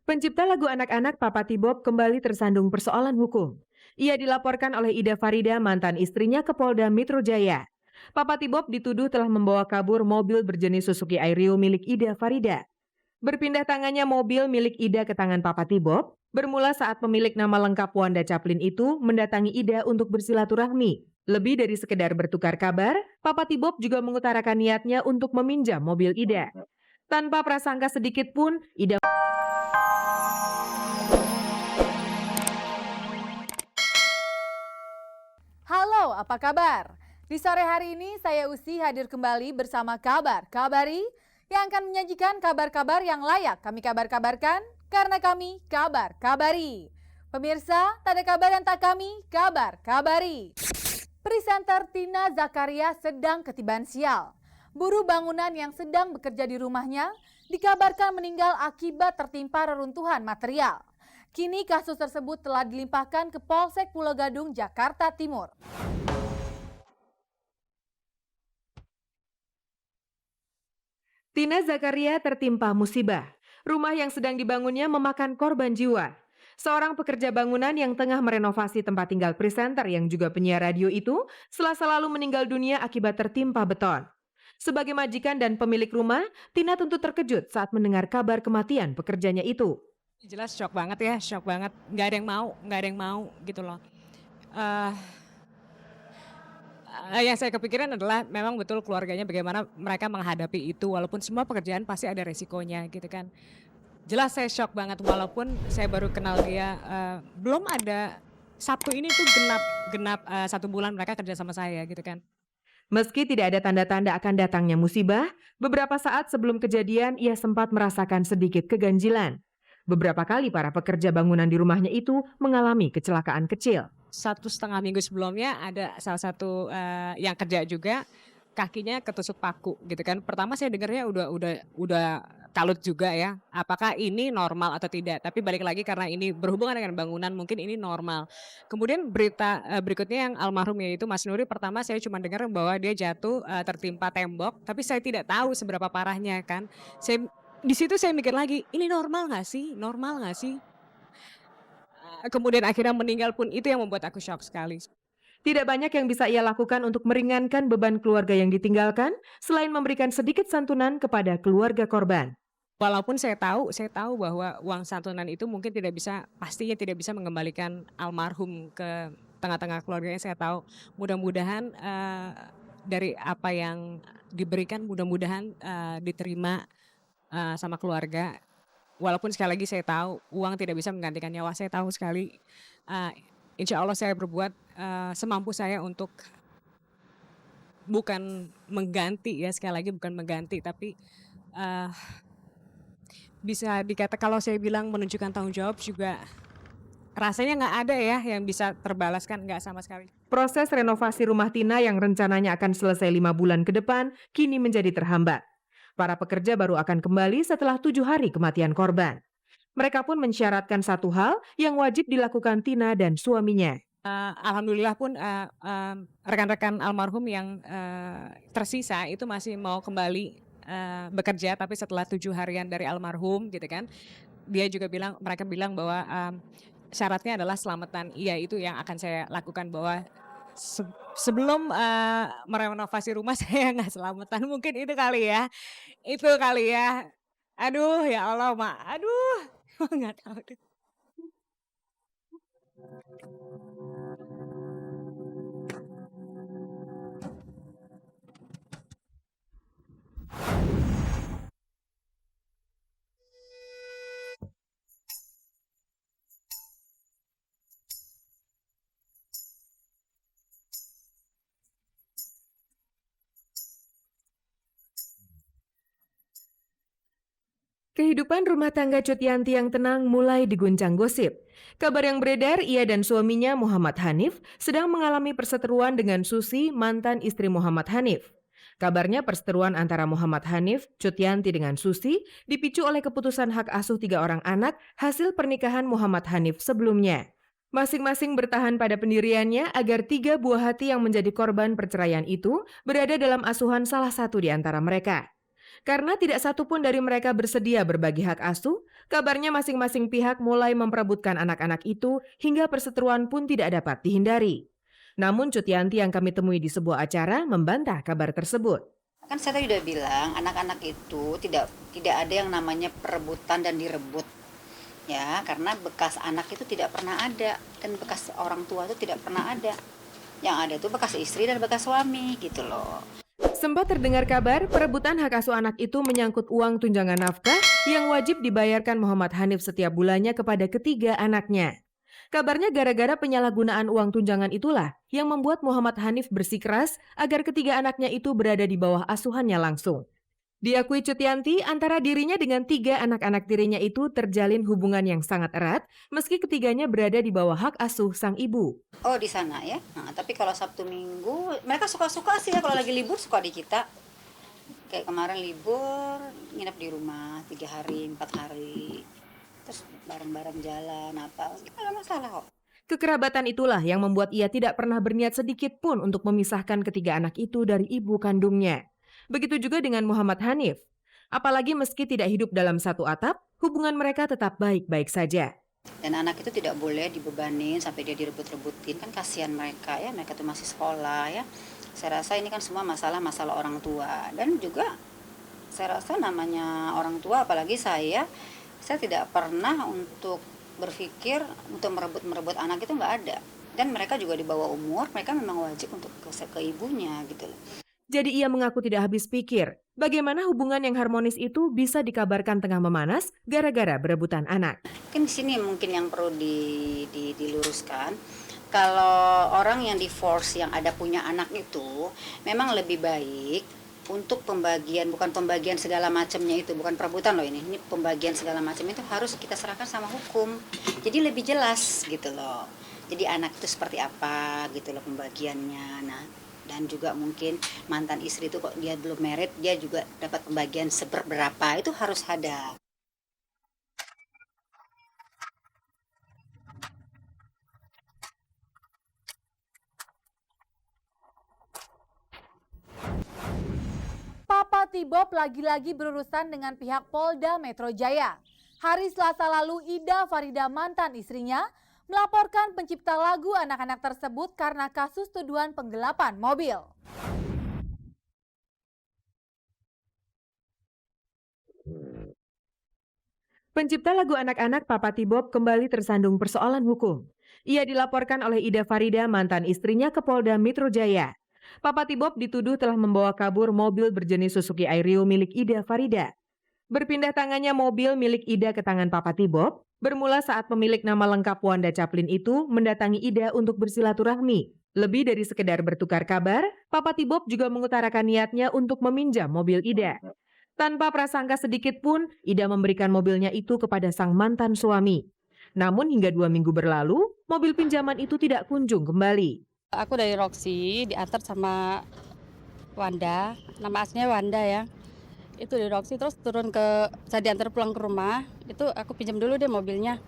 Pencipta lagu anak-anak Papa T-Bob kembali tersandung persoalan hukum. Ia dilaporkan oleh Ida Farida, mantan istrinya, ke Polda Metro Jaya. Papa T-Bob dituduh telah membawa kabur mobil berjenis Suzuki Airio milik Ida Farida. Berpindah tangannya mobil milik Ida ke tangan Papa T-Bob bermula saat pemilik nama lengkap Wanda Chaplin itu mendatangi Ida untuk bersilaturahmi. Lebih dari sekedar bertukar kabar, Papa T-Bob juga mengutarakan niatnya untuk meminjam mobil Ida. Tanpa prasangka sedikit pun, Ida Halo, apa kabar? Di sore hari ini saya Usi hadir kembali bersama Kabar Kabari yang akan menyajikan kabar-kabar yang layak kami kabar-kabarkan karena kami Kabar Kabari. Pemirsa, tak ada kabar yang tak kami Kabar Kabari. Presenter Tina Zakaria sedang ketiban sial. Buruh bangunan yang sedang bekerja di rumahnya dikabarkan meninggal akibat tertimpa reruntuhan material. Kini kasus tersebut telah dilimpahkan ke Polsek Pulau Gadung, Jakarta Timur. Tina Zakaria tertimpa musibah. Rumah yang sedang dibangunnya memakan korban jiwa. Seorang pekerja bangunan yang tengah merenovasi tempat tinggal presenter yang juga penyiar radio itu Selasa lalu meninggal dunia akibat tertimpa beton. Sebagai majikan dan pemilik rumah, Tina tentu terkejut saat mendengar kabar kematian pekerjanya itu. Jelas shock banget ya, shock banget. Nggak ada yang mau gitu loh. Eh, yang saya kepikiran adalah memang betul keluarganya bagaimana mereka menghadapi itu, walaupun semua pekerjaan pasti ada resikonya gitu kan. Jelas saya shock banget walaupun saya baru kenal dia, belum ada Sabtu ini tuh genap 1 bulan mereka kerja sama saya gitu kan. Meski tidak ada tanda-tanda akan datangnya musibah, beberapa saat sebelum kejadian ia sempat merasakan sedikit keganjilan. Beberapa kali para pekerja bangunan di rumahnya itu mengalami kecelakaan kecil. 1,5 minggu sebelumnya ada salah satu yang kerja juga kakinya ketusuk paku gitu kan. Pertama saya dengarnya udah kalut juga ya. Apakah ini normal atau tidak? Tapi balik lagi karena ini berhubungan dengan bangunan mungkin ini normal. Kemudian berita berikutnya yang almarhum yaitu Mas Nuri, pertama saya cuma dengar bahwa dia jatuh tertimpa tembok, tapi saya tidak tahu seberapa parahnya kan. Di situ saya mikir lagi, ini normal nggak sih? Normal nggak sih? Kemudian akhirnya meninggal pun itu yang membuat aku shock sekali. Tidak banyak yang bisa ia lakukan untuk meringankan beban keluarga yang ditinggalkan, selain memberikan sedikit santunan kepada keluarga korban. Walaupun saya tahu bahwa uang santunan itu mungkin pastinya tidak bisa mengembalikan almarhum ke tengah-tengah keluarganya. Saya tahu, mudah-mudahan dari apa yang diberikan, mudah-mudahan diterima sama keluarga. Walaupun sekali lagi saya tahu uang tidak bisa menggantikan nyawa, saya tahu sekali. Insya Allah saya berbuat semampu saya untuk bukan mengganti ya, sekali lagi bukan mengganti, tapi bisa dikata kalau saya bilang menunjukkan tanggung jawab juga rasanya nggak ada ya yang bisa terbalaskan, nggak sama sekali. Proses renovasi rumah Tina yang rencananya akan selesai 5 bulan ke depan kini menjadi terhambat. Para pekerja baru akan kembali setelah 7 hari kematian korban. Mereka pun mensyaratkan satu hal yang wajib dilakukan Tina dan suaminya. Alhamdulillah pun rekan-rekan almarhum yang tersisa itu masih mau kembali bekerja, tapi setelah 7 harian dari almarhum gitu kan. Mereka bilang bahwa syaratnya adalah selamatan. Iya, itu yang akan saya lakukan, bahwa sebelum merenovasi rumah saya nggak selamatan, mungkin itu kali ya. Aduh ya Allah Mak, aduh nggak tahu deh. Kehidupan rumah tangga Cut Yanti yang tenang mulai diguncang gosip. Kabar yang beredar, ia dan suaminya Muhammad Hanif sedang mengalami perseteruan dengan Susi, mantan istri Muhammad Hanif. Kabarnya perseteruan antara Muhammad Hanif, Cut Yanti dengan Susi dipicu oleh keputusan hak asuh 3 orang anak hasil pernikahan Muhammad Hanif sebelumnya. Masing-masing bertahan pada pendiriannya agar 3 buah hati yang menjadi korban perceraian itu berada dalam asuhan salah satu di antara mereka. Karena tidak satupun dari mereka bersedia berbagi hak asuh, kabarnya masing-masing pihak mulai memperebutkan anak-anak itu hingga perseteruan pun tidak dapat dihindari. Namun Cutianti yang kami temui di sebuah acara membantah kabar tersebut. Kan saya tadi udah bilang, anak-anak itu tidak ada yang namanya perebutan dan direbut. Ya, karena bekas anak itu tidak pernah ada dan bekas orang tua itu tidak pernah ada. Yang ada itu bekas istri dan bekas suami gitu loh. Sempat terdengar kabar perebutan hak asuh anak itu menyangkut uang tunjangan nafkah yang wajib dibayarkan Muhammad Hanif setiap bulannya kepada ketiga anaknya. Kabarnya gara-gara penyalahgunaan uang tunjangan itulah yang membuat Muhammad Hanif bersikeras agar ketiga anaknya itu berada di bawah asuhannya langsung. Diakui Cutianti, antara dirinya dengan tiga anak-anak tirinya itu terjalin hubungan yang sangat erat meski ketiganya berada di bawah hak asuh sang ibu. Oh di sana ya, nah, tapi kalau Sabtu Minggu mereka suka-suka sih ya, kalau lagi libur suka di kita. Kayak kemarin libur nginep di rumah 3 hari 4 hari, terus bareng-bareng jalan apa, nggak ada masalah kok. Kekerabatan itulah yang membuat ia tidak pernah berniat sedikit pun untuk memisahkan ketiga anak itu dari ibu kandungnya. Begitu juga dengan Muhammad Hanif. Apalagi meski tidak hidup dalam satu atap, hubungan mereka tetap baik-baik saja. Dan anak itu tidak boleh dibebanin sampai dia direbut-rebutin, kan kasihan mereka ya, mereka tuh masih sekolah ya. Saya rasa ini kan semua masalah orang tua, dan juga saya rasa namanya orang tua, apalagi saya tidak pernah untuk berpikir untuk merebut anak, itu nggak ada. Dan mereka juga di bawah umur, mereka memang wajib untuk ke ibunya gitu loh. Jadi ia mengaku tidak habis pikir bagaimana hubungan yang harmonis itu bisa dikabarkan tengah memanas gara-gara berebutan anak. Mungkin di sini mungkin yang perlu diluruskan. Kalau orang yang divorce yang ada punya anak itu memang lebih baik untuk pembagian, bukan pembagian segala macamnya itu, bukan perebutan loh ini pembagian segala macam itu harus kita serahkan sama hukum. Jadi lebih jelas gitu loh. Jadi anak itu seperti apa gitu loh pembagiannya. Nah, dan juga mungkin mantan istri itu kok dia belum married, dia juga dapat pembagian seberapa, itu harus ada. Papa T-Bob lagi-lagi berurusan dengan pihak Polda Metro Jaya. Hari Selasa lalu, Ida Farida, mantan istrinya, melaporkan pencipta lagu anak-anak tersebut karena kasus tuduhan penggelapan mobil. Pencipta lagu anak-anak Papa T-Bob kembali tersandung persoalan hukum. Ia dilaporkan oleh Ida Farida, mantan istrinya, ke Polda Metro Jaya. Papa T-Bob dituduh telah membawa kabur mobil berjenis Suzuki Airio milik Ida Farida. Berpindah tangannya mobil milik Ida ke tangan Papa T-Bob bermula saat pemilik nama lengkap Wanda Chaplin itu mendatangi Ida untuk bersilaturahmi. Lebih dari sekedar bertukar kabar, Papa T-Bob juga mengutarakan niatnya untuk meminjam mobil Ida. Tanpa prasangka sedikit pun, Ida memberikan mobilnya itu kepada sang mantan suami. Namun hingga 2 minggu berlalu, mobil pinjaman itu tidak kunjung kembali. Aku dari Roxy, diantar sama Wanda, nama aslinya Wanda ya. Itu di Roxy, terus turun saya diantar pulang ke rumah, itu aku pinjam dulu deh mobilnya.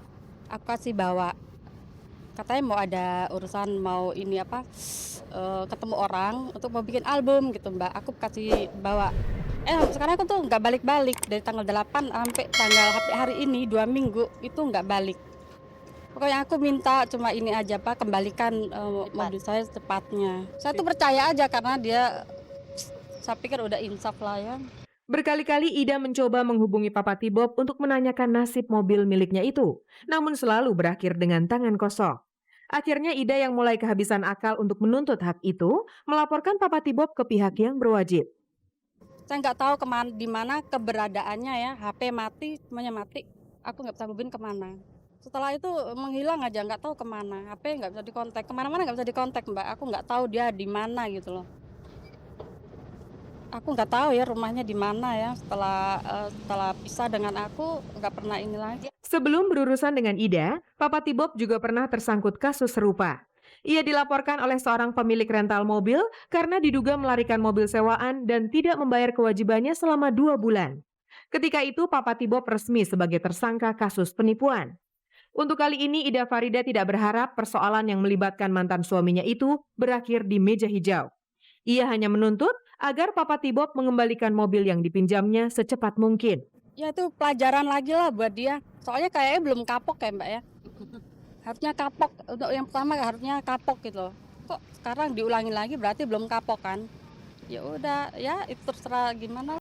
Aku kasih bawa, katanya mau ada urusan, mau ini ketemu orang untuk mau bikin album gitu Mbak. Aku kasih bawa. Sekarang aku tuh nggak balik-balik dari tanggal 8 sampai hari ini 2 minggu itu nggak balik. Pokoknya aku minta cuma ini aja Pak, kembalikan mobil saya secepatnya. Saya tuh percaya aja karena saya pikir udah insaf lah ya. Berkali-kali Ida mencoba menghubungi Papa T-Bob untuk menanyakan nasib mobil miliknya itu, namun selalu berakhir dengan tangan kosong. Akhirnya Ida yang mulai kehabisan akal untuk menuntut hak itu, melaporkan Papa T-Bob ke pihak yang berwajib. Saya nggak tahu di mana keberadaannya ya, HP mati, semuanya mati. Aku nggak bisa hubungin kemana. Setelah itu menghilang aja, nggak tahu kemana. HP nggak bisa dikontak, kemana-mana nggak bisa dikontak Mbak. Aku nggak tahu dia di mana gitu loh. Aku nggak tahu ya rumahnya di mana ya. Setelah pisah dengan aku nggak pernah ini lagi. Sebelum berurusan dengan Ida, Papa T-Bob juga pernah tersangkut kasus serupa. Ia dilaporkan oleh seorang pemilik rental mobil karena diduga melarikan mobil sewaan dan tidak membayar kewajibannya selama 2 bulan. Ketika itu Papa T-Bob resmi sebagai tersangka kasus penipuan. Untuk kali ini Ida Farida tidak berharap persoalan yang melibatkan mantan suaminya itu berakhir di meja hijau. Ia hanya menuntut agar Papa T-Bob mengembalikan mobil yang dipinjamnya secepat mungkin. Ya itu pelajaran lagi lah buat dia. Soalnya kayaknya belum kapok ya Mbak ya. Harusnya kapok, untuk yang pertama harusnya kapok gitu loh. Kok sekarang diulangi lagi berarti belum kapok kan? Ya udah, ya itu terserah gimana.